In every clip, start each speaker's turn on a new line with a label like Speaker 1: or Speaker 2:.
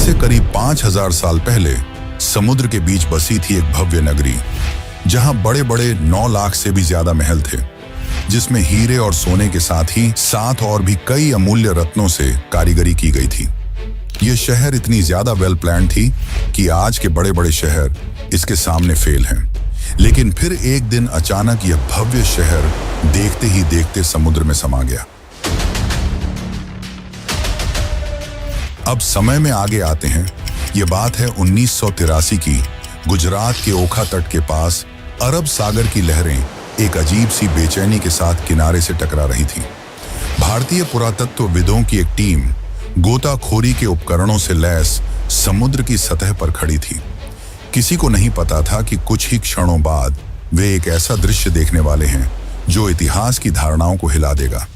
Speaker 1: से करीब 5000 साल पहले समुद्र के बीच बसी थी एक भव्य नगरी, जहां बड़े बड़े 9 लाख से भी ज्यादा महल थे, जिसमें हीरे और सोने के साथ ही 7 और भी कई अमूल्य रत्नों से कारीगरी की गई थी। यह शहर इतनी ज्यादा वेल प्लान थी कि आज के बड़े बड़े शहर इसके सामने फेल हैं। लेकिन फिर एक दिन अचानक यह भव्य शहर देखते ही देखते समुद्र में समा गया। अब समय में आगे आते हैं। यह बात है 1983 की। गुजरात के ओखा तट के पास अरब सागर की लहरें एक अजीब सी बेचैनी के साथ किनारे से टकरा रही थी। भारतीय पुरातत्वविदों की एक टीम गोताखोरी के उपकरणों से लैस समुद्र की सतह पर खड़ी थी। किसी को नहीं पता था कि कुछ ही क्षणों बाद वे एक ऐसा दृश्य देखने वाले हैं जो इतिहास की धारणाओं को हिला देगा।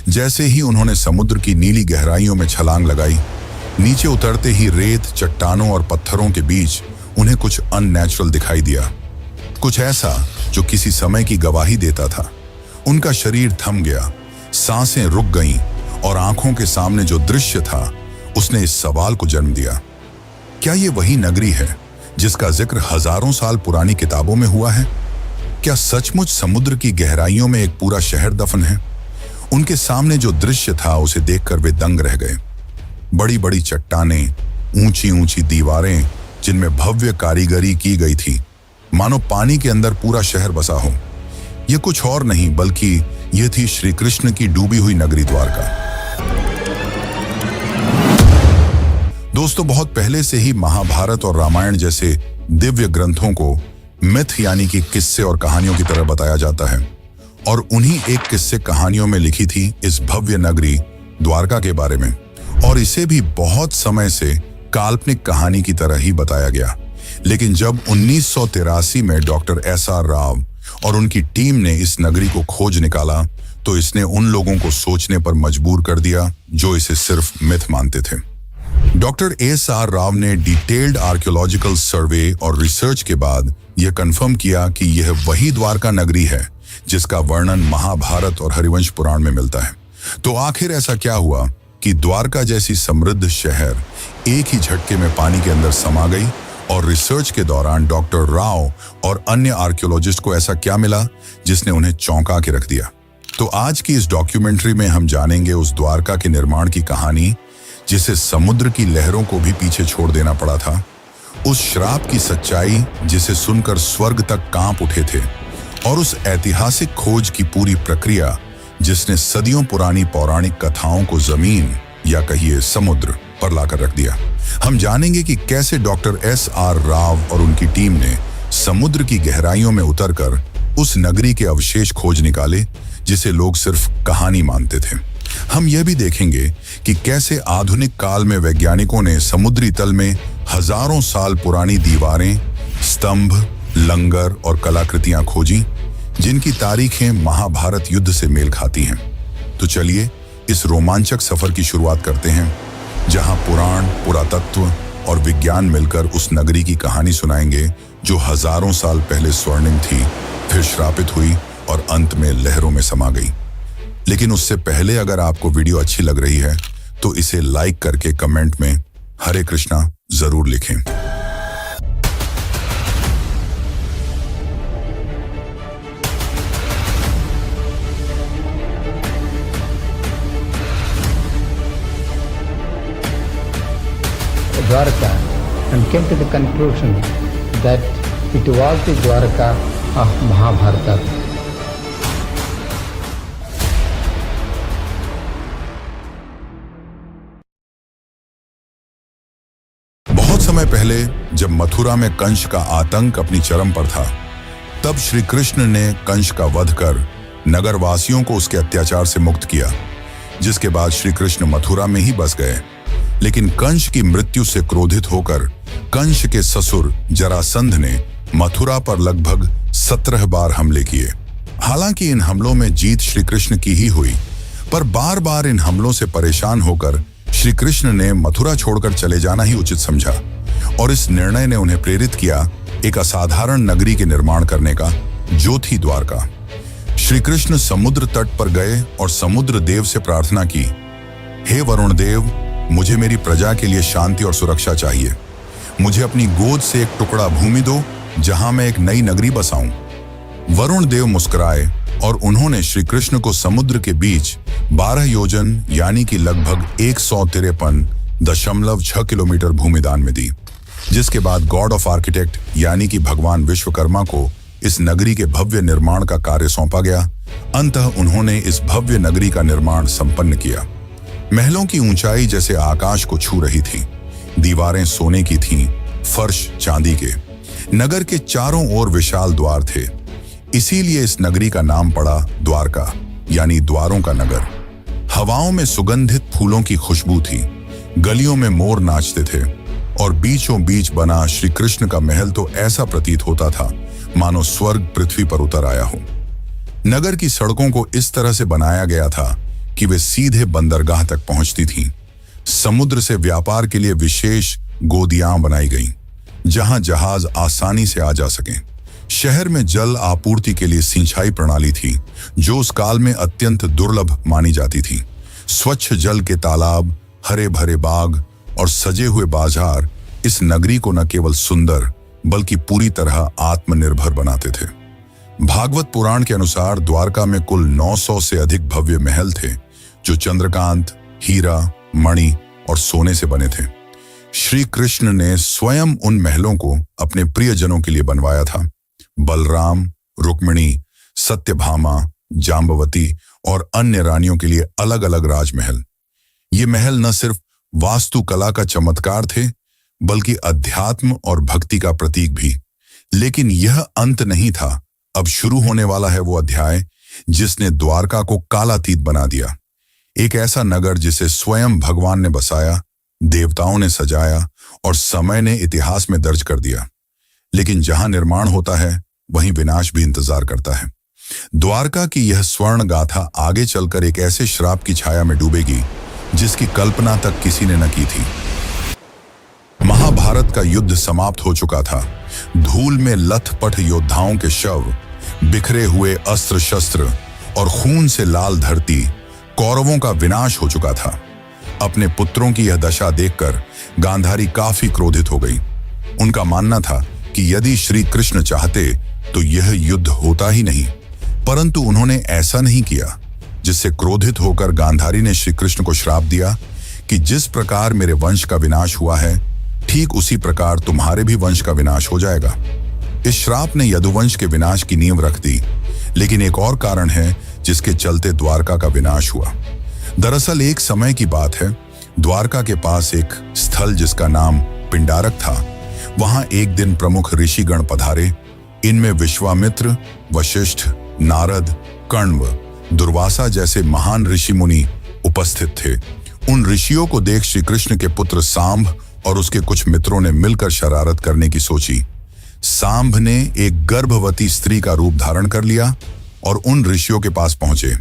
Speaker 1: जैसे ही उन्होंने समुद्र की नीली गहराइयों में छलांग लगाई, नीचे उतरते ही रेत, चट्टानों और पत्थरों के बीच उन्हें कुछ अननेचुरल दिखाई दिया, कुछ ऐसा जो किसी समय की गवाही देता था। उनका शरीर थम गया, सांसें रुक गईं और आंखों के सामने जो दृश्य था उसने इस सवाल को जन्म दिया, क्या ये वही नगरी है जिसका जिक्र हजारों साल पुरानी किताबों में हुआ है? क्या सचमुच समुद्र की गहराइयों में एक पूरा शहर दफन है? उनके सामने जो दृश्य था उसे देखकर वे दंग रह गए। बड़ी बड़ी चट्टानें, ऊंची ऊंची दीवारें जिनमें भव्य कारीगरी की गई थी, मानो पानी के अंदर पूरा शहर बसा हो। यह कुछ और नहीं बल्कि यह थी श्री कृष्ण की डूबी हुई नगरी द्वारका। दोस्तों, बहुत पहले से ही महाभारत और रामायण जैसे दिव्य ग्रंथों को मिथ यानी कि किस्से और कहानियों की तरह बताया जाता है, और उन्हीं एक किस्से कहानियों में लिखी थी इस भव्य नगरी द्वारका के बारे में, और इसे भी बहुत समय से काल्पनिक कहानी की तरह ही बताया गया। लेकिन जब 1983 में डॉक्टर SR राव और उनकी टीम ने इस नगरी को खोज निकाला, तो इसने उन लोगों को सोचने पर मजबूर कर दिया जो इसे सिर्फ मिथ मानते थे। डॉक्टर SR राव ने डिटेल्ड आर्कियोलॉजिकल सर्वे और रिसर्च के बाद यह कंफर्म किया कि यह वही द्वारका नगरी है जिसका वर्णन महाभारत और हरिवंश पुराण में मिलता है। तो आखिर ऐसा क्या हुआ कि द्वारका जैसी समृद्ध शहर एक ही झटके में पानी के अंदर समा गई, और रिसर्च के दौरान डॉक्टर राव और अन्य आर्कियोलॉजिस्ट को ऐसा क्या मिला जिसने उन्हें चौंका के रख दिया? तो आज की इस डॉक्यूमेंट्री में हम जानेंगे उस द्वारका के निर्माण की कहानी जिसे समुद्र की लहरों को भी पीछे छोड़ देना पड़ा था, उस श्राप की सच्चाई जिसे सुनकर स्वर्ग तक कांप उठे थे, और उस ऐतिहासिक खोज की पूरी प्रक्रिया जिसने सदियों पुरानी पौराणिक कथाओं को जमीन या कहिए समुद्र पर लाकर रख दिया। हम जानेंगे कि कैसे डॉक्टर SR राव और उनकी टीम ने समुद्र की गहराइयों में उतरकर उस नगरी के अवशेष खोज निकाले जिसे लोग सिर्फ कहानी मानते थे। हम यह भी देखेंगे कि कैसे आधुनिक काल में वैज्ञानिकों ने समुद्री तल में हजारों साल पुरानी दीवारें, स्तंभ, लंगर और कलाकृतियां खोजी जिनकी तारीखें महाभारत युद्ध से मेल खाती हैं। तो चलिए इस रोमांचक सफर की शुरुआत करते हैं, जहां पुराण, पुरातत्व और विज्ञान मिलकर उस नगरी की कहानी सुनाएंगे जो हजारों साल पहले स्वर्णिम थी, फिर श्रापित हुई और अंत में लहरों में समा गई। लेकिन उससे पहले अगर आपको वीडियो अच्छी लग रही है तो इसे लाइक करके कमेंट में हरे कृष्णा जरूर लिखें।
Speaker 2: Dwarka and came to the conclusion that it was the Dwarka of Mahabharata.
Speaker 1: बहुत समय पहले जब मथुरा में कंस का आतंक अपनी चरम पर था, तब श्री कृष्ण ने कंस का वध कर नगरवासियों को उसके अत्याचार से मुक्त किया, जिसके बाद श्री कृष्ण मथुरा में ही बस गए। लेकिन कंस की मृत्यु से क्रोधित होकर कंस के ससुर जरासंध ने मथुरा पर लगभग 17 बार हमले किए। हालांकि इन हमलों में जीत श्री कृष्ण की ही हुई, पर बार बार इन हमलों से परेशान होकर श्री कृष्ण ने मथुरा छोड़कर चले जाना ही उचित समझा, और इस निर्णय ने उन्हें प्रेरित किया एक असाधारण नगरी के निर्माण करने का, जो थी द्वारका। श्री कृष्ण समुद्र तट पर गए और समुद्र देव से प्रार्थना की, हे वरुण देव, मुझे मेरी प्रजा के लिए शांति और सुरक्षा चाहिए। मुझे अपनी गोद से एक टुकड़ा भूमि दो जहां मैं एक नई नगरी बसाऊं। वरुण देव मुस्कुराए और उन्होंने श्री कृष्ण को समुद्र के बीच 12 योजन यानी कि लगभग 153.6 किलोमीटर भूमि दान में दी, जिसके बाद गॉड ऑफ आर्किटेक्ट यानी कि भगवान विश्वकर्मा को इस नगरी के भव्य निर्माण का कार्य सौंपा गया। अंततः उन्होंने इस भव्य नगरी का निर्माण संपन्न किया। महलों की ऊंचाई जैसे आकाश को छू रही थी, दीवारें सोने की थीं, फर्श चांदी के। नगर के चारों ओर विशाल द्वार थे, इसीलिए इस नगरी का नाम पड़ा द्वारका यानी द्वारों का नगर। हवाओं में सुगंधित फूलों की खुशबू थी, गलियों में मोर नाचते थे और बीचों बीच बना श्री कृष्ण का महल तो ऐसा प्रतीत होता था मानो स्वर्ग पृथ्वी पर उतर आया हो। नगर की सड़कों को इस तरह से बनाया गया था कि वे सीधे बंदरगाह तक पहुंचती थीं। समुद्र से व्यापार के लिए विशेष गोदियां बनाई गईं, जहां जहाज आसानी से आ जा सकें। शहर में जल आपूर्ति के लिए सिंचाई प्रणाली थी, जो उस काल में अत्यंत दुर्लभ मानी जाती थी। स्वच्छ जल के तालाब, हरे भरे बाग और सजे हुए बाजार इस नगरी को न केवल सुंदर बल्कि पूरी तरह आत्मनिर्भर बनाते थे। भागवत पुराण के अनुसार द्वारका में कुल 900 से अधिक भव्य महल थे, जो चंद्रकांत, हीरा, मणि और सोने से बने थे। श्री कृष्ण ने स्वयं उन महलों को अपने प्रियजनों के लिए बनवाया था। बलराम, रुक्मिणी, सत्यभामा, जाम्बवती और अन्य रानियों के लिए अलग अलग राजमहल। ये महल न सिर्फ वास्तुकला का चमत्कार थे, बल्कि अध्यात्म और भक्ति का प्रतीक भी। लेकिन यह अंत नहीं था। अब शुरू होने वाला है वो अध्याय जिसने द्वारका को कालातीत बना दिया। एक ऐसा नगर जिसे स्वयं भगवान ने बसाया, देवताओं ने सजाया और समय ने इतिहास में दर्ज कर दिया। लेकिन जहां निर्माण होता है, वहीं विनाश भी इंतजार करता है। द्वारका की यह स्वर्ण गाथा आगे चलकर एक ऐसे श्राप की छाया में डूबेगी जिसकी कल्पना तक किसी ने न की थी। महाभारत का युद्ध समाप्त हो चुका था। धूल में लथपथ योद्धाओं के शव, बिखरे हुए अस्त्र शस्त्र और खून से लाल धरती, कौरवों का विनाश हो चुका था। अपने पुत्रों की यह दशा देखकर गांधारी काफी क्रोधित हो गई। उनका मानना था कि यदि श्री कृष्ण चाहते तो यह युद्ध होता ही नहीं, परंतु उन्होंने ऐसा नहीं किया। जिससे क्रोधित होकर गांधारी ने श्री कृष्ण को श्राप दिया कि जिस प्रकार मेरे वंश का विनाश हुआ है, ठीक उसी प्रकार तुम्हारे भी वंश का विनाश हो जाएगा। इस श्राप ने यदुवंश के विनाश की नींव रख दी। लेकिन एक और कारण है जिसके चलते द्वारका का विनाश हुआ। दरअसल एक समय की बात है, द्वारका के पास एक स्थल जिसका नाम पिंडारक था, वहां एक दिन प्रमुख ऋषिगण पधारे। इनमें विश्वामित्र, वशिष्ठ, नारद, कण्व, दुर्वासा जैसे महान ऋषि मुनि उपस्थित थे। उन ऋषियों को देख श्री कृष्ण के पुत्र सांब और उसके कुछ मित्रों ने मिलकर शरारत करने की सोची। सांब ने एक गर्भवती स्त्री का रूप धारण कर लिया और उन ऋषियों के पास पहुंचे।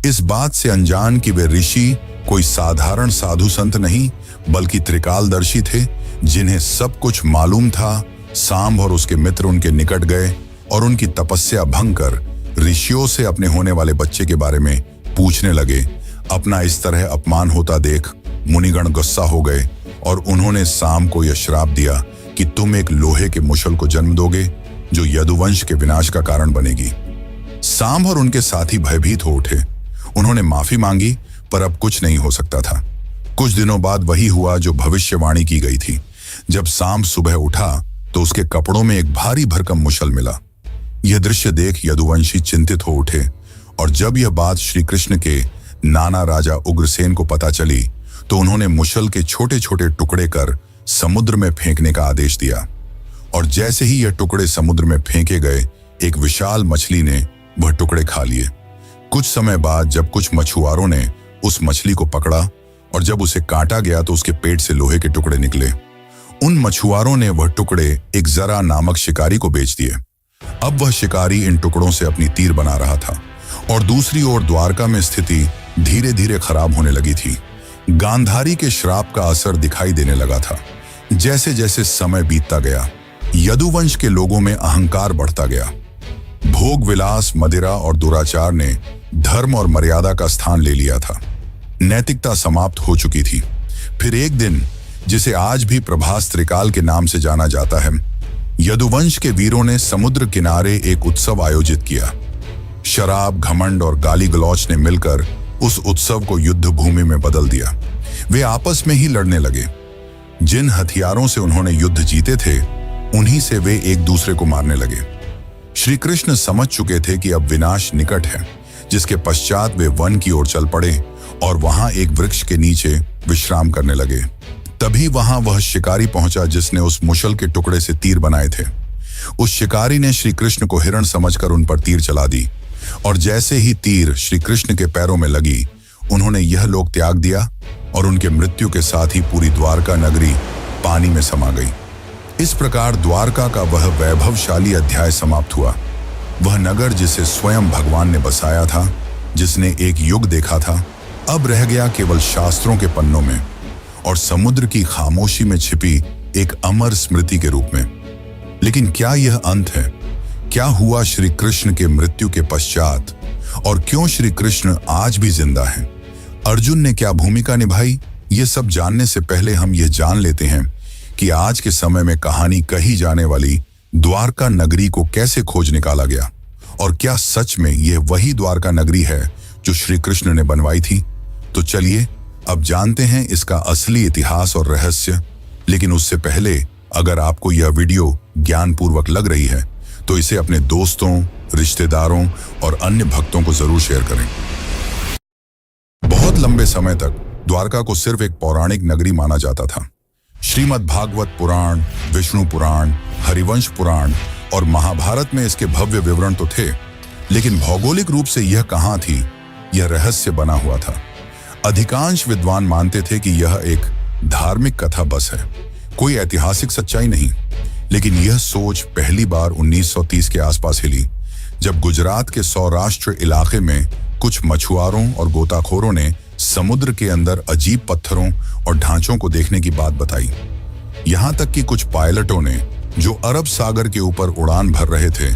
Speaker 1: इस बात से अनजान कि वे ऋषि कोई साधारण साधु संत नहीं, बल्कि त्रिकालदर्शी थे, जिन्हें सब कुछ मालूम था। सांब और उसके मित्र उनके निकट गए और उनकी तपस्या भंग कर ऋषियों से अपने होने वाले बच्चे के बारे में पूछने लगे। अपना इस तरह अपमान होता देख मुनिगण गुस्सा हो गए और उन्होंने सांब को यह श्राप दिया कि तुम एक लोहे के मुशल को जन्म दोगे जो यदुवंश के विनाश का कारण बनेगी। सांब और उनके साथी भयभीत हो उठे। उन्होंने माफी मांगी, पर अब कुछ नहीं हो सकता था। कुछ दिनों बाद वही हुआ जो भविष्यवाणी की गई थी। जब सांब सुबह उठा तो उसके कपड़ों में एक भारी भरकम मुशल मिला। यह दृश्य देख यदुवंशी चिंतित हो उठे और जब यह बात श्री कृष्ण के नाना राजा उग्रसेन को पता चली तो उन्होंने मुशल के छोटे छोटे टुकड़े कर समुद्र में फेंकने का आदेश दिया। और जैसे ही यह टुकड़े समुद्र में फेंके गए, एक विशाल मछली ने वह टुकड़े खा लिए। कुछ समय बाद जब कुछ मछुआरों ने उस मछली को पकड़ा और जब उसे काटा गया तो उसके पेट से लोहे के टुकड़े निकले। उन मछुआरों ने वह टुकड़े एक जरा नामक शिकारी को बेच दिए। अब वह शिकारी इन टुकड़ों से अपनी तीर बना रहा था और दूसरी ओर द्वारका में स्थिति धीरे धीरे खराब होने लगी थी। गांधारी के श्राप का असर दिखाई देने लगा था। जैसे जैसे समय बीतता गया, यदुवंश के लोगों में अहंकार बढ़ता गया। भोग विलास, मदिरा और दुराचार ने धर्म और मर्यादा का स्थान ले लिया था। नैतिकता समाप्त हो चुकी थी। फिर एक दिन, जिसे आज भी प्रभास त्रिकाल के नाम से जाना जाता है, यदुवंश के वीरों ने समुद्र किनारे एक उत्सव आयोजित किया। शराब, घमंड और गाली गलौच ने मिलकर उस उत्सव को युद्ध भूमि में बदल दिया। वे आपस में ही लड़ने लगे। जिन हथियारों से उन्होंने युद्ध जीते थे, उन्हीं से वे एक दूसरे को मारने लगे। श्री कृष्ण समझ चुके थे कि अब विनाश निकट है, जिसके पश्चात वे वन की ओर चल पड़े और वहां एक वृक्ष के नीचे विश्राम करने लगे। तभी वहां वह शिकारी पहुंचा जिसने उस मुशल के टुकड़े से तीर बनाए थे। उस शिकारी ने श्री कृष्ण को हिरण समझकर उन पर तीर चला दी, और जैसे ही तीर श्री कृष्ण के पैरों में लगी, उन्होंने यह लोक त्याग दिया और उनके मृत्यु के साथ ही पूरी द्वारका नगरी पानी में समा गई। इस प्रकार द्वारका का वह वैभवशाली अध्याय समाप्त हुआ। वह नगर जिसे स्वयं भगवान ने बसाया था, जिसने एक युग देखा था, अब रह गया केवल शास्त्रों के पन्नों में और समुद्र की खामोशी में छिपी एक अमर स्मृति के रूप में। लेकिन क्या यह अंत है? क्या हुआ श्री कृष्ण के मृत्यु के पश्चात, और क्यों श्री कृष्ण आज भी जिंदा हैं? अर्जुन ने क्या भूमिका निभाई? ये सब जानने से पहले हम यह जान लेते हैं कि आज के समय में कहानी कही जाने वाली द्वारका नगरी को कैसे खोज निकाला गया, और क्या सच में यह वही द्वारका नगरी है जो श्री कृष्ण ने बनवाई थी? तो चलिए अब जानते हैं इसका असली इतिहास और रहस्य। लेकिन उससे पहले, अगर आपको यह वीडियो ज्ञानपूर्वक लग रही है तो इसे अपने दोस्तों, रिश्तेदारों और अन्य भक्तों को जरूर शेयर करें। बहुत लंबे समय तक द्वारका को सिर्फ एक पौराणिक नगरी माना जाता था। श्रीमद् भागवत पुराण, विष्णु पुराण, हरिवंश पुराण और महाभारत में इसके भव्य विवरण तो थे, लेकिन भौगोलिक रूप से यह कहां थी, यह रहस्य बना हुआ था। अधिकांश विद्वान मानते थे कि यह एक धार्मिक कथा बस है, कोई ऐतिहासिक सच्चाई नहीं। लेकिन यह सोच पहली बार 1930 के आसपास हिली, जब गुजरात के सौराष्ट्र इलाके में कुछ मछुआरों और गोताखोरों ने समुद्र के अंदर अजीब पत्थरों और ढांचों को देखने की बात बताई। यहां तक कि कुछ पायलटों ने, जो अरब सागर के ऊपर उड़ान भर रहे थे,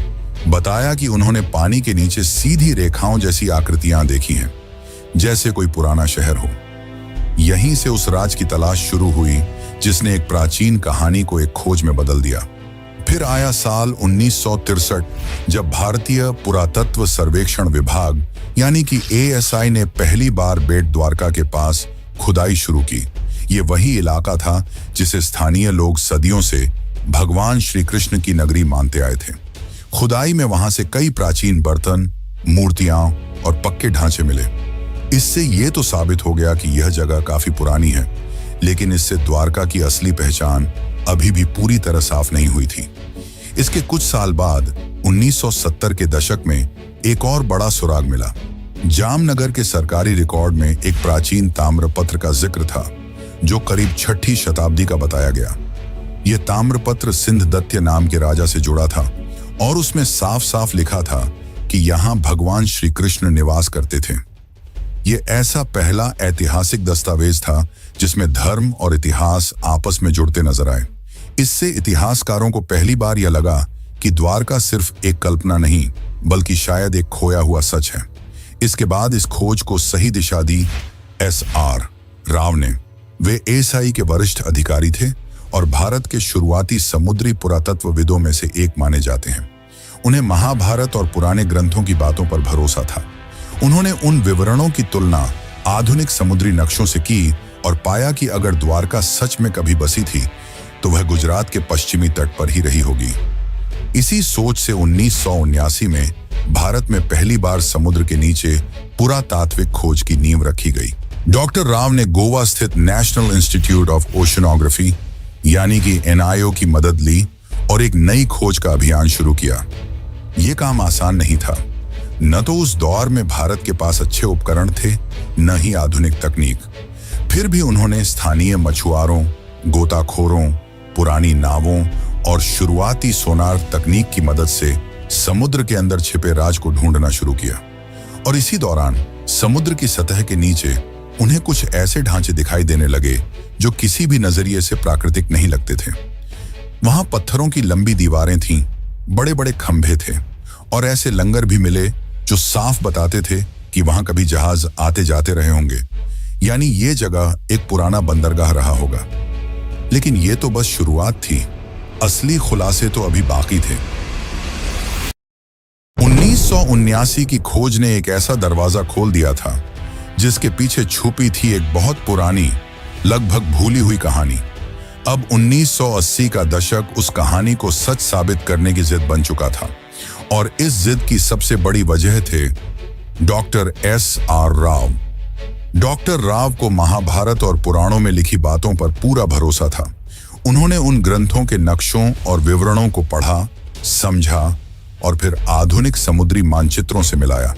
Speaker 1: बताया कि उन्होंने पानी के नीचे सीधी रेखाओं जैसी आकृतियां देखी हैं, जैसे कोई पुराना शहर हो। यहीं से उस राज की तलाश शुरू हुई जिसने एक प्राचीन कहानी को एक खोज में बदल दिया। फिर आया साल 1963, जब भारतीय पुरातत्व सर्वेक्षण विभाग यानी कि ASI ने पहली बार बेट द्वारका के पास खुदाई शुरू की। ये वही इलाका था जिसे स्थानीय लोग सदियों से भगवान श्री कृष्ण की नगरी मानते आए थे। खुदाई में वहां से कई प्राचीन बर्तन, मूर्तियां और पक्के ढांचे मिले। इससे ये तो साबित हो गया कि यह जगह काफी पुरानी है, लेकिन इससे द्वारका की असली पहचान अभी भी पूरी तरह साफ नहीं हुई थी। इसके कुछ साल बाद 1970 के दशक में एक और बड़ा सुराग मिला। जामनगर के सरकारी रिकॉर्ड में एक प्राचीन ताम्रपत्र का जिक्र था, जो करीब 6ठी शताब्दी का बताया गया। यह ताम्रपत्र सिंधदत्य नाम के राजा से जुड़ा था और उसमें साफ साफ लिखा था कि यहाँ भगवान श्री कृष्ण निवास करते थे। यह ऐसा पहला ऐतिहासिक दस्तावेज था जिसमें धर्म और इतिहास आपस में जुड़ते नजर आए। इससे इतिहासकारों को पहली बार यह लगा कि द्वारका सिर्फ एक कल्पना नहीं, बल्कि शायद एक खोया हुआ सच है। इसके बाद इस खोज को सही दिशा दी SR राव ने। वे ASI के वरिष्ठ अधिकारी थे और भारत के शुरुआती समुद्री पुरातत्वविदों में से एक माने जाते हैं। उन्हें महाभारत और पुराने ग्रंथों की बातों पर भरोसा था। उन्होंने उन विवरणों की तुलना आधुनिक समुद्री नक्शों से की और पाया कि अगर द्वारका सच में कभी बसी थी तो वह गुजरात के पश्चिमी तट पर ही रही होगी। इसी सोच से 1979 में भारत में पहली बार समुद्र के नीचे पुरातात्विक खोज की नींव रखी गई। डॉक्टर राव ने गोवा स्थित नेशनल इंस्टीट्यूट ऑफ ओशनोग्राफी यानी कि NIO की मदद ली और एक नई खोज का अभियान शुरू किया। यह काम आसान नहीं था। न तो उस दौर में भारत के पास अच्छे उपकरण थे, न ही आधुनिक तकनीक। फिर भी उन्होंने स्थानीय मछुआरों, गोताखोरों, पुरानी नावों और शुरुआती सोनार तकनीक की मदद से समुद्र के अंदर छिपे राज को ढूंढना शुरू किया। और इसी दौरान समुद्र की सतह के नीचे उन्हें कुछ ऐसे ढांचे दिखाई देने लगे जो किसी भी नजरिए से प्राकृतिक नहीं लगते थे। वहां पत्थरों की लंबी दीवारें थीं, बड़े बड़े खंभे थे और ऐसे लंगर भी मिले जो साफ बताते थे कि वहां कभी जहाज आते जाते रहे होंगे। यानी ये जगह एक पुराना बंदरगाह रहा होगा। लेकिन ये तो बस शुरुआत थी, असली खुलासे तो अभी बाकी थे। 1979 की खोज ने एक ऐसा दरवाजा खोल दिया था जिसके पीछे छुपी थी एक बहुत पुरानी, लगभग भूली हुई कहानी। अब 1980 का दशक उस कहानी को सच साबित करने की जिद बन चुका था, और इस जिद की सबसे बड़ी वजह थे doctor S.R. Rao. Doctor Rao को महाभारत और पुराणों में लिखी बातों पर पूरा भरोसा था। उन्होंने उन ग्रंथों के नक्शों और विवरणों को पढ़ा, समझा और फिर आधुनिक समुद्री मानचित्रों से मिलाया।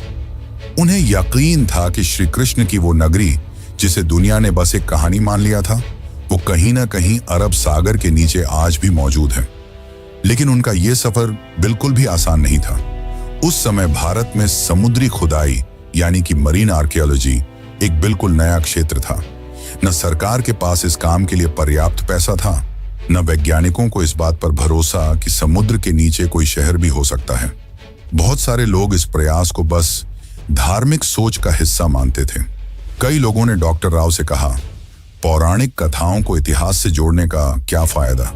Speaker 1: उन्हें यकीन था कि श्री कृष्ण की वो नगरी, जिसे दुनिया ने बस एक कहानी मान लिया था, वो कहीं ना कहीं अरब सागर के नीचे आज भी मौजूद है। लेकिन उनका ये सफर बिल्कुल भी आसान नहीं था। उस समय भारत में समुद्री खुदाई यानी कि मरीन आर्कियोलॉजी एक बिल्कुल नया क्षेत्र था। न सरकार के पास इस काम के लिए पर्याप्त पैसा था, न वैज्ञानिकों को इस बात पर भरोसा कि समुद्र के नीचे कोई शहर भी हो सकता है। बहुत सारे लोग इस प्रयास को बस धार्मिक सोच का हिस्सा मानते थे। कई लोगों ने डॉक्टर राव से कहा, पौराणिक कथाओं को इतिहास से जोड़ने का क्या फायदा,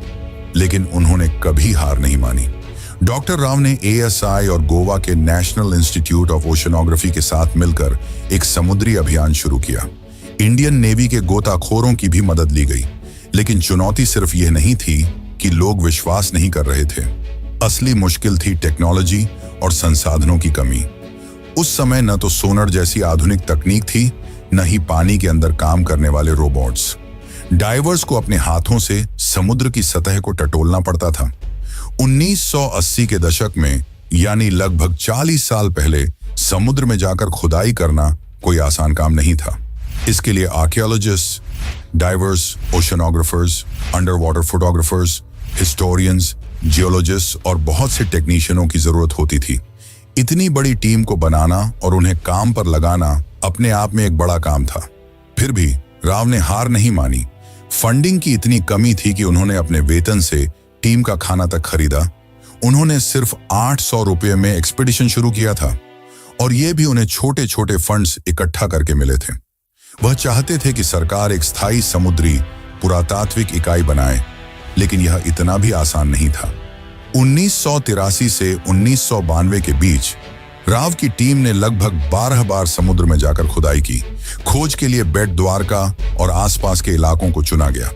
Speaker 1: लेकिन उन्होंने कभी हार नहीं मानी। डॉक्टर राव ने ASI और गोवा के नेशनल इंस्टीट्यूट ऑफ ओशनोग्राफी के साथ मिलकर एक समुद्री अभियान शुरू किया। इंडियन नेवी के गोताखोरों की भी मदद ली गई, लेकिन चुनौती सिर्फ यह नहीं थी कि लोग विश्वास नहीं कर रहे थे। असली मुश्किल थी टेक्नोलॉजी और संसाधनों की कमी। उस समय न तो सोनर जैसी आधुनिक तकनीक थी, न ही पानी के अंदर काम करने वाले रोबोट्स। डाइवर्स को अपने हाथों से समुद्र की सतह को टटोलना पड़ता था। 1980 के दशक में, यानी लगभग 40 साल पहले, समुद्र में जाकर खुदाई करना कोई आसान काम नहीं था। इसके लिए archaeologist, divers, oceanographers, under water photographers, historians, geologist और बहुत से टेक्नीशियनों की जरूरत होती थी। इतनी बड़ी टीम को बनाना और उन्हें काम पर लगाना अपने आप में एक बड़ा काम था। फिर भी राव ने हार नहीं मानी। फंडिंग की इतनी कमी थी कि उन्होंने अपने वेतन से टीम का खाना तक खरीदा। उन्होंने सिर्फ 800 रुपये में एक्सपीडिशन शुरू किया था, और ये भी उन्हें छोटे छोटे फंड्स इकट्ठा करके मिले थे। वह चाहते थे कि सरकार एक स्थायी समुद्री पुरातात्विक इकाई बनाए, लेकिन यह इतना भी आसान नहीं था। 1983 से 1992 के बीच राव की टीम ने लगभग 12 बार समुद्र में जाकर खुदाई की। खोज के लिए बेट द्वारका और आसपास के इलाकों को चुना गया,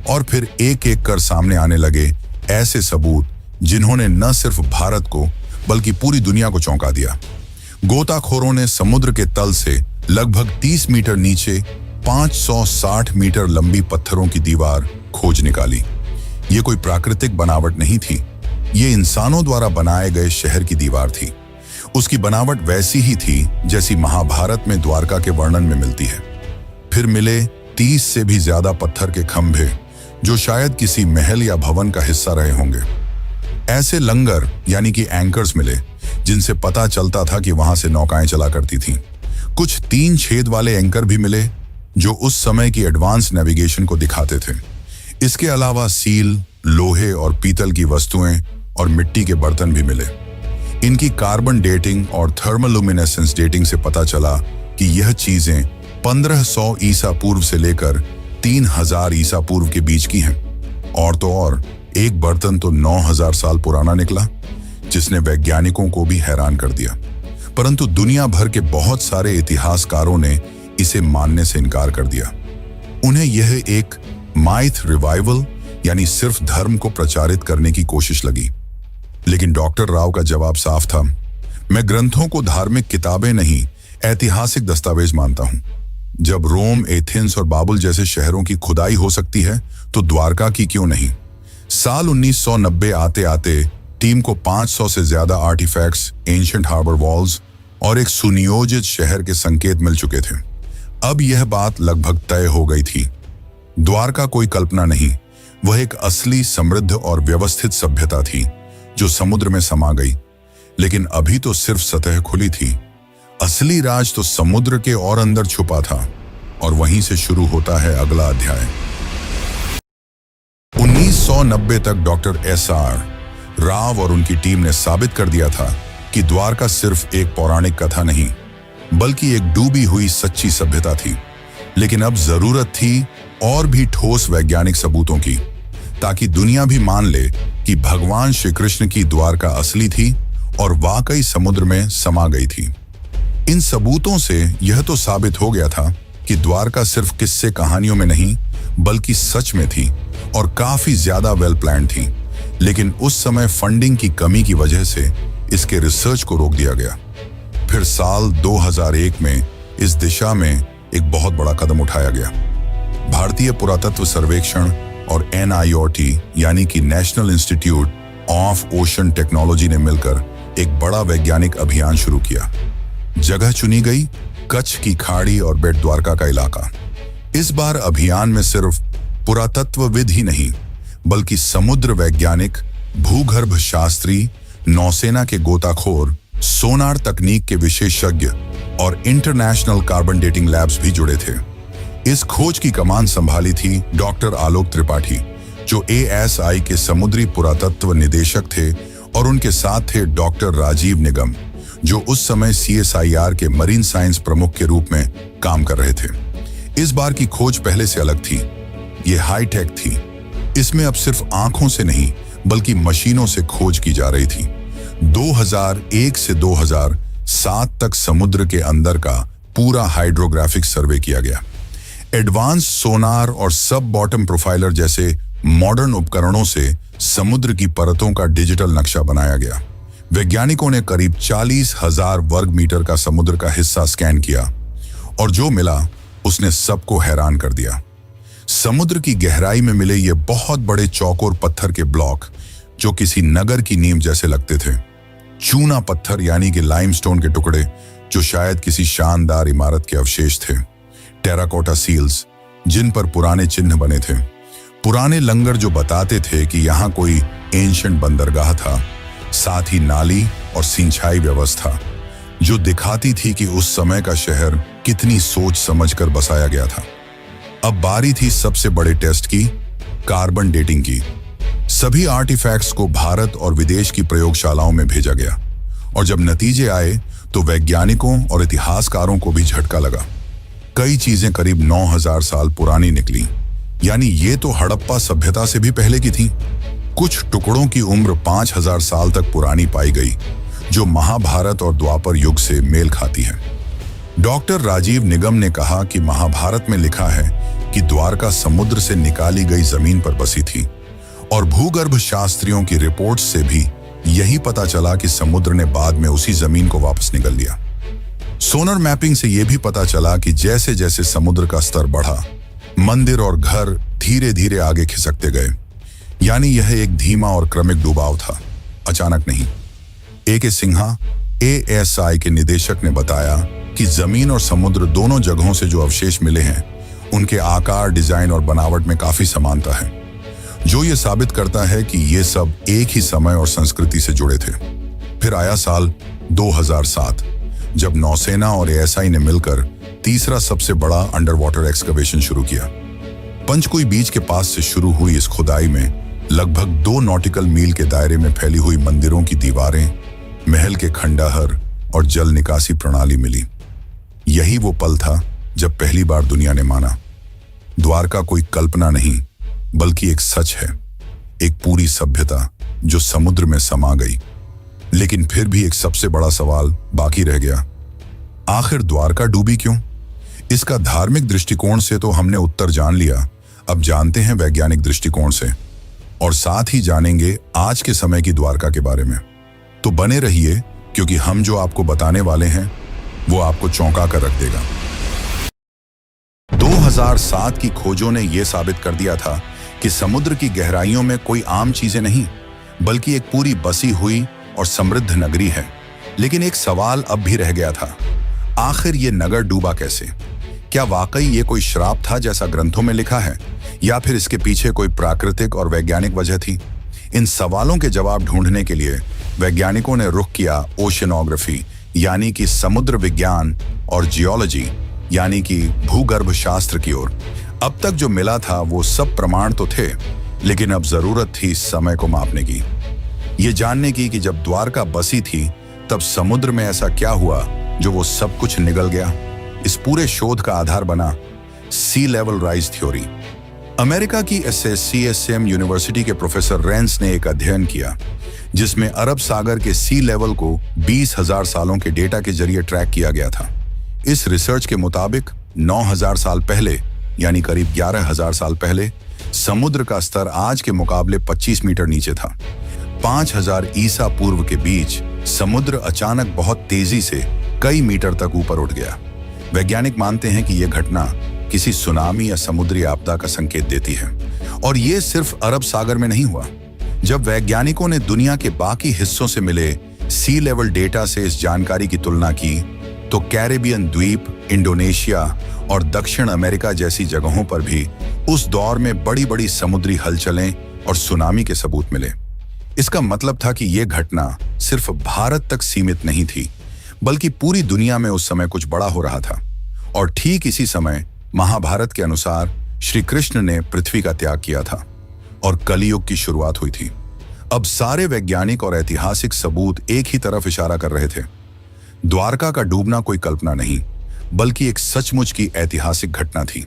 Speaker 1: और फिर एक एक कर सामने आने लगे ऐसे सबूत जिन्होंने न सिर्फ भारत को बल्कि पूरी दुनिया को चौंका दिया। गोताखोरों ने समुद्र के तल से लगभग 30 मीटर नीचे 560 मीटर लंबी पत्थरों की दीवार खोज निकाली। ये कोई प्राकृतिक बनावट नहीं थी, ये इंसानों द्वारा बनाए गए शहर की दीवार थी। उसकी बनावट वैसी ही थी जैसी महाभारत में द्वारका के वर्णन में मिलती है। फिर मिले 30 से भी ज्यादा पत्थर के खंभे, जो शायद किसी महल या भवन का हिस्सा रहे होंगे। ऐसे लंगर यानी कि एंकर्स मिले, जिनसे पता चलता था कि वहां से नौकाएं चला करती थीं। कुछ 3 छेद वाले एंकर भी मिले, जो उस समय की एडवांस नेविगेशन को दिखाते थे। इसके अलावा सील, लोहे और पीतल की वस्तुएं और मिट्टी के बर्तन भी मिले। इनकी कार्बन डेटिंग और थर्मोलुमिनेसेंस डेटिंग से पता चला कि यह चीजें 1500 ईसा पूर्व से लेकर 3000 ईसा पूर्व के बीच की हैं। और तो और एक बर्तन तो 9000 साल पुराना निकला, जिसने वैज्ञानिकों को भी हैरान कर दिया। परंतु दुनिया भर के बहुत सारे इतिहासकारों ने इसे मानने से इनकार कर दिया। उन्हें यह एक माइथ रिवाइवल यानी सिर्फ धर्म को प्रचारित करने की कोशिश लगी। लेकिन डॉक्टर राव का जवाब साफ था, मैं ग्रंथों को धार्मिक किताबें नहीं, ऐतिहासिक दस्तावेज मानता हूं। जब रोम, एथेंस और बाबुल जैसे शहरों की खुदाई हो सकती है, तो द्वारका की क्यों नहीं? साल 1990 आते आते टीम को 500 से ज्यादा आर्टिफैक्ट्स, एंशिएंट हार्बर वॉल्स और एक सुनियोजित शहर के संकेत मिल चुके थे। अब यह बात लगभग तय हो गई थी। द्वारका कोई कल्पना नहीं, वह एक असली, समृद्ध और व्यवस्थित सभ्यता थी जो समुद्र में समा गई। लेकिन अभी तो सिर्फ सतह खुली थी। असली राज तो समुद्र के और अंदर छुपा था, और वहीं से शुरू होता है अगला अध्याय। 1990 तक डॉक्टर S.R. राव और उनकी टीम ने साबित कर दिया था कि द्वारका सिर्फ एक पौराणिक कथा नहीं, बल्कि एक डूबी हुई सच्ची सभ्यता थी। लेकिन अब जरूरत थी और भी ठोस वैज्ञानिक सबूतों की, ताकि दुनिया भी मान ले कि भगवान श्री कृष्ण की द्वारका असली थी और वाकई समुद्र में समा गई थी। इन सबूतों से यह तो साबित हो गया था कि द्वारका सिर्फ किस्से कहानियों में नहीं बल्कि सच में थी और काफी ज्यादा वेल प्लान थी। लेकिन उस समय फंडिंग की कमी की वजह से इसके रिसर्च को रोक दिया गया। फिर साल 2001 में इस दिशा में एक बहुत बड़ा कदम उठाया गया। भारतीय पुरातत्व सर्वेक्षण और NIOT यानी कि national institute of ocean technology ने मिलकर एक बड़ा वैज्ञानिक अभियान शुरू किया। जगह चुनी गई कच्छ की खाड़ी और बेट द्वारका का इलाका। इस बार अभियान में सिर्फ पुरातत्वविद ही नहीं बल्कि समुद्र वैज्ञानिक, भूगर्भ शास्त्री, नौसेना के गोताखोर, सोनार तकनीक के विशेषज्ञ और इंटरनेशनल कार्बन डेटिंग लैब्स भी जुड़े थे। इस खोज की कमान संभाली थी डॉक्टर आलोक त्रिपाठी, जो ASI के समुद्री पुरातत्व निदेशक थे, और उनके साथ थे डॉक्टर राजीव निगम, जो उस समय CSIR के मरीन साइंस प्रमुख के रूप में काम कर रहे थे। इस बार की खोज पहले से अलग थी। ये हाईटेक थी। इसमें अब सिर्फ आंखों से नहीं बल्कि मशीनों से खोज की जा रही थी। 2001 से 2007 तक समुद्र के अंदर का पूरा हाइड्रोग्राफिक सर्वे किया गया। एडवांस सोनार और सब बॉटम प्रोफाइलर जैसे मॉडर्न उपकरणों से समुद्र की परतों का डिजिटल नक्शा बनाया गया। वैज्ञानिकों ने करीब 40,000 वर्ग मीटर का समुद्र का हिस्सा स्कैन किया और जो मिला उसने सबको हैरान कर दिया। समुद्र की गहराई में मिले ये बहुत बड़े चौकोर पत्थर के ब्लॉक, जो किसी नगर की नींव जैसे लगते थे। चूना पत्थर यानी कि लाइमस्टोन के टुकड़े, जो शायद किसी शानदार इमारत के अवशेष थे। टेराकोटा सील्स, जिन पर पुराने चिन्ह बने थे। पुराने लंगर जो बताते थे कि यहाँ कोई एंशिएंट बंदरगाह था। साथ ही नाली और सिंचाई व्यवस्था, जो दिखाती थी कि उस समय का शहर कितनी सोच समझकर बसाया गया था। अब बारी थी सबसे बड़े टेस्ट की, कार्बन डेटिंग की। सभी आर्टिफैक्ट्स को भारत और विदेश की प्रयोगशालाओं में भेजा गया और जब नतीजे आए तो वैज्ञानिकों और इतिहासकारों को भी झटका लगा। कई चीजें करीब 9,000 साल पुरानी निकली, यानी ये तो हड़प्पा सभ्यता से भी पहले की थी। कुछ टुकड़ों की उम्र 5,000 साल तक पुरानी पाई गई, जो महाभारत और द्वापर युग से मेल खाती है। डॉक्टर राजीव निगम ने कहा कि महाभारत में लिखा है कि द्वारका समुद्र से निकाली गई जमीन पर बसी थी और भूगर्भ शास्त्रियों की रिपोर्ट से भी यही पता चला कि समुद्र ने बाद में उसी जमीन को वापस निगल लिया। सोनर मैपिंग से यह भी पता चला कि जैसे जैसे समुद्र का स्तर बढ़ा, मंदिर और घर धीरे धीरे आगे खिसकते गए। यानी यह एक धीमा और क्रमिक डुबाव था, अचानक नहीं। A.K. सिन्हा, ASI के निदेशक ने बताया कि जमीन और समुद्र दोनों जगहों से जो अवशेष मिले हैं, उनके आकार, डिजाइन और बनावट में काफी समानता है, जो ये साबित करता है कि ये सब एक ही समय और संस्कृति से जुड़े थे। फिर आया साल 2007, जब नौसेना और ASI ने मिलकर तीसरा सबसे बड़ा अंडर वाटर एक्सकवेशन शुरू किया। पंचकुई बीच के पास से शुरू हुई इस खुदाई में लगभग 2 नॉटिकल मील के दायरे में फैली हुई मंदिरों की दीवारें, महल के खंडहर और जल निकासी प्रणाली मिली। यही वो पल था जब पहली बार दुनिया ने माना, द्वारका कोई कल्पना नहीं बल्कि एक सच है, एक पूरी सभ्यता जो समुद्र में समा गई। लेकिन फिर भी एक सबसे बड़ा सवाल बाकी रह गया, आखिर द्वारका डूबी क्यों? इसका धार्मिक दृष्टिकोण से तो हमने उत्तर जान लिया, अब जानते हैं वैज्ञानिक दृष्टिकोण से, और साथ ही जानेंगे आज के समय की द्वारका के बारे में। तो बने रहिए, क्योंकि हम जो आपको बताने वाले हैं वो आपको चौंका कर रख देगा। 2007 की खोजों ने यह साबित कर दिया था कि समुद्र की गहराइयों में कोई आम चीजें नहीं बल्कि एक पूरी बसी हुई और समृद्ध नगरी है। लेकिन एक सवाल अब भी रह गया था, आखिर ये नगर डूबा कैसे? क्या वाकई ये कोई श्राप था जैसा ग्रंथों में लिखा है, या फिर इसके पीछे कोई प्राकृतिक और वैज्ञानिक वजह थी? इन सवालों के जवाब ढूंढने के लिए वैज्ञानिकों ने रुख किया ओशनोग्राफी यानी कि समुद्र विज्ञान और जियोलॉजी यानी कि भूगर्भ शास्त्र की ओर। अब तक जो मिला था वो सब प्रमाण तो थे, लेकिन अब जरूरत थी समय को मापने की, ये जानने की कि जब द्वारका बसी थी तब समुद्र में ऐसा क्या हुआ जो वो सब कुछ निगल गया। इस पूरे शोध का आधार बना सी लेवल राइज थ्योरी। अमेरिका की SSCSM यूनिवर्सिटी के प्रोफेसर रेंस ने एक अध्ययन किया जिसमें अरब सागर के सी लेवल को 20,000 सालों के डेटा के जरिए ट्रैक किया गया था। इस रिसर्च के मुताबिक 9,000 साल पहले यानी करीब 11,000 साल पहले समुद्र का स्तर आज के मुकाबले 25 मीटर नीचे था। 5,000 ईसा पूर्व के बीच समुद्र अचानक बहुत तेजी से कई मीटर तक ऊपर उठ गया। वैज्ञानिक मानते हैं कि यह घटना किसी सुनामी या समुद्री आपदा का संकेत देती है। और यह सिर्फ अरब सागर में नहीं हुआ। जब वैज्ञानिकों ने दुनिया के बाकी हिस्सों से मिले सी लेवल डेटा से इस जानकारी की तुलना की तो कैरेबियन द्वीप, इंडोनेशिया और दक्षिण अमेरिका जैसी जगहों पर भी उस दौर में बड़ी बड़ी समुद्री हलचलें और सुनामी के सबूत मिले। इसका मतलब था कि यह घटना सिर्फ भारत तक सीमित नहीं थी, बल्कि पूरी दुनिया में उस समय कुछ बड़ा हो रहा था। और ठीक इसी समय महाभारत के अनुसार श्री कृष्ण ने पृथ्वी का त्याग किया था और कलियुग की शुरुआत हुई थी। अब सारे वैज्ञानिक और ऐतिहासिक सबूत एक ही तरफ इशारा कर रहे थे। द्वारका का डूबना कोई कल्पना नहीं, बल्कि एक सचमुच की ऐतिहासिक घटना थी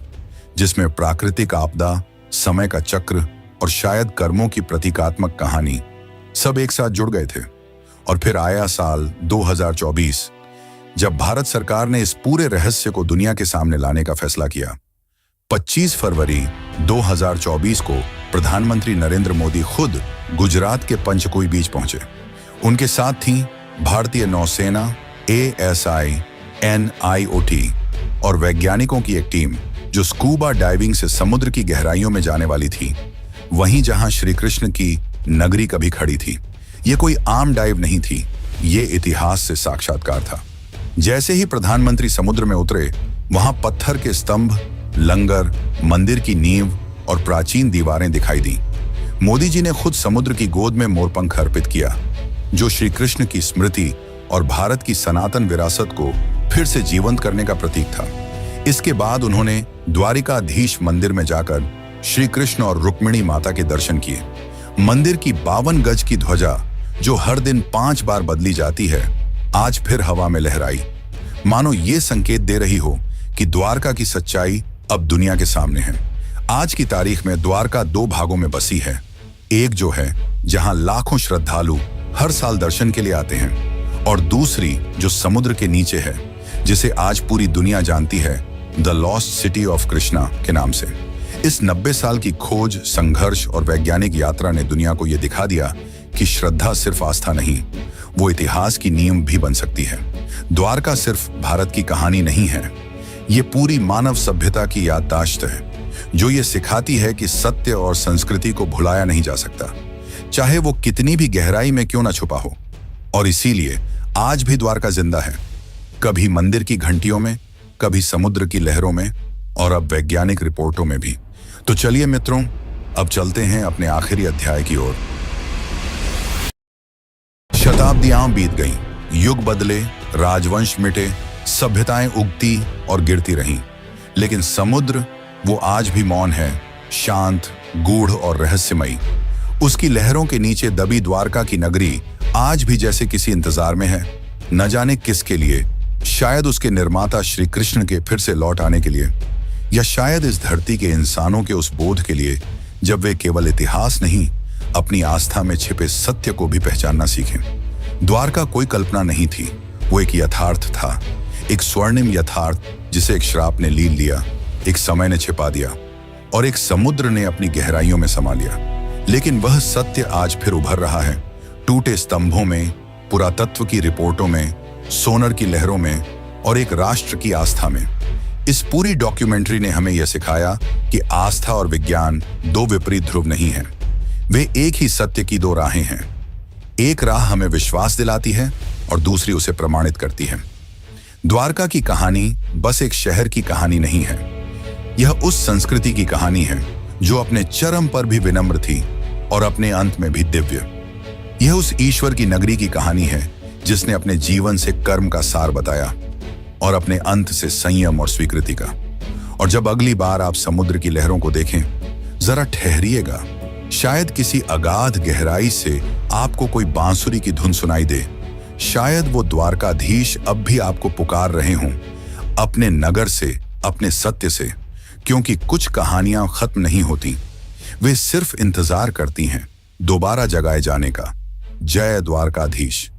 Speaker 1: जिसमें प्राकृतिक आपदा, समय का चक्र और शायद कर्मों की प्रतीकात्मक कहानी सब एक साथ जुड़ गए थे। और फिर आया साल 2024, जब भारत सरकार ने इस पूरे रहस्य को दुनिया के सामने लाने का फैसला किया। 25 फरवरी 2024 को प्रधानमंत्री नरेंद्र मोदी खुद गुजरात के पंचकुई बीच पहुंचे। उनके साथ थी भारतीय नौसेना, ASI, NIOT और वैज्ञानिकों की एक टीम जो स्कूबा डाइविंग से समुद्र की गहराइयों में जाने वाली थी, वहीं जहां श्री कृष्ण की नगरी कभी खड़ी थी। ये कोई आम डाइव नहीं थी, ये इतिहास से साक्षात्कार था। जैसे ही प्रधानमंत्री समुद्र में उतरे, वहां पत्थर के स्तंभ, लंगर, मंदिर की नींव और प्राचीन दीवारें दिखाई दी। मोदी जी ने खुद समुद्र की गोद में मोरपंख अर्पित किया, जो श्री कृष्ण की स्मृति और भारत की सनातन विरासत को फिर से जीवंत करने का प्रतीक था। इसके बाद उन्होंने द्वारिकाधीश मंदिर में जाकर श्री कृष्ण और रुक्मिणी माता के दर्शन किए। मंदिर की 52 गज की ध्वजा, जो हर दिन 5 बार बदली जाती है, आज फिर हवा में लहराई, मानो ये संकेत दे रही हो कि द्वारका की सच्चाई अब दुनिया के सामने है। आज की तारीख में द्वारका 2 भागों में बसी है। एक जो है जहां लाखों श्रद्धालु हर साल दर्शन के लिए आते हैं, और दूसरी जो समुद्र के नीचे है, जिसे आज पूरी दुनिया जानती है the lost city of Krishna के नाम से। इस 90 साल की खोज, संघर्ष और वैज्ञानिक यात्रा ने दुनिया को यह दिखा दिया कि श्रद्धा सिर्फ आस्था नहीं, वो इतिहास की नींव भी बन सकती है। द्वारका सिर्फ भारत की कहानी नहीं है, ये पूरी मानव सभ्यता की याददाश्त है, जो ये सिखाती है कि सत्य और संस्कृति को भुलाया नहीं जा सकता, चाहे वो कितनी भी गहराई में क्यों ना छुपा हो। और इसीलिए आज भी द्वारका जिंदा है, कभी मंदिर की घंटियों में, कभी समुद्र की लहरों में, और अब वैज्ञानिक रिपोर्टों में भी। तो चलिए मित्रों, अब चलते हैं अपने आखिरी अध्याय की ओर। शताब्दियां बीत गईं, युग बदले, राजवंश मिटे, सभ्यताएं उगती और गिरती रहीं, लेकिन समुद्र वो आज भी मौन है, शांत, गूढ़ और रहस्यमयी। उसकी लहरों के नीचे दबी द्वारका की नगरी आज भी जैसे किसी इंतजार में है, न जाने किसके लिए। शायद उसके निर्माता श्री कृष्ण के फिर से लौट आने के लिए, या शायद इस धरती के इंसानों के उस बोध के लिए जब वे केवल इतिहास नहीं, अपनी आस्था में छिपे सत्य को भी पहचानना सीखें। द्वारका कोई कल्पना नहीं थी, वो एक यथार्थ था, एक स्वर्णिम यथार्थ जिसे एक श्राप ने लील लिया, एक समय ने छिपा दिया और एक समुद्र ने अपनी गहराइयों में समा लिया। लेकिन वह सत्य आज फिर उभर रहा है, टूटे स्तंभों में, पुरातत्व की रिपोर्टों में, सोनर की लहरों में और एक राष्ट्र की आस्था में। इस पूरी डॉक्यूमेंट्री ने हमें यह सिखाया कि आस्था और विज्ञान 2 विपरीत ध्रुव नहीं हैं, वे एक ही सत्य की 2 राहें हैं। एक राह हमें विश्वास दिलाती है और दूसरी उसे प्रमाणित करती है। द्वारका की कहानी बस एक शहर की कहानी नहीं है, यह उस संस्कृति की कहानी है जो अपने चरम पर भी विनम्र थी और अपने अंत में भी दिव्य। यह उस ईश्वर की नगरी की कहानी है जिसने अपने जीवन से कर्म का सार बताया और अपने अंत से संयम और स्वीकृति का। और जब अगली बार आप समुद्र की लहरों को देखें, जरा ठहरिएगा, शायद किसी अगाध गहराई से आपको कोई बांसुरी की धुन सुनाई दे। शायद वो द्वारकाधीश अब भी आपको पुकार रहे हों, अपने नगर से, अपने सत्य से, क्योंकि कुछ कहानियां खत्म नहीं होती, वे सिर्फ इंतजार करती हैं दोबारा जगाए जाने का। जय द्वारकाधीश।